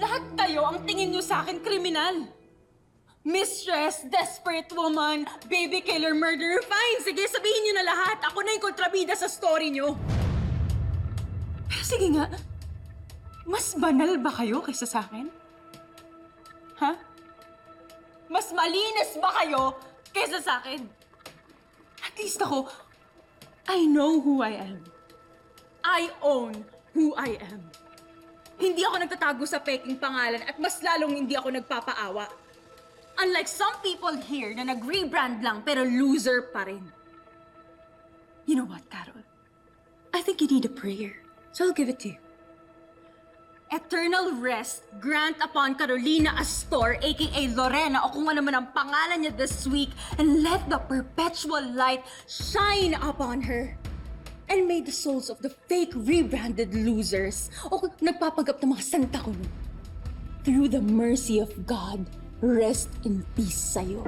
Lahat kayo ang tingin nyo sa akin kriminal. Mistress, desperate woman, baby killer, murderer. Fine, sige, sabihin nyo na lahat. Ako na yung kontrabida sa story nyo. Pero sige nga, mas banal ba kayo kaysa sa akin? Ha? Mas malinis ba kayo kaysa sa akin? At least ako, I know who I am. I own who I am. Hindi ako nagtatago sa peking pangalan at mas lalong hindi ako nagpapaawa. Unlike some people here na nag-rebrand lang pero loser pa rin. You know what, Carol? I think you need a prayer, so I'll give it to you. Eternal rest grant upon Carolina Astor, aka Lorena, o kung ano man ang pangalan niya this week, and let the perpetual light shine upon her. And may the souls of the fake rebranded losers, o kung nagpapanggap ng mga santa ko, through the mercy of God, rest in peace sa'yo.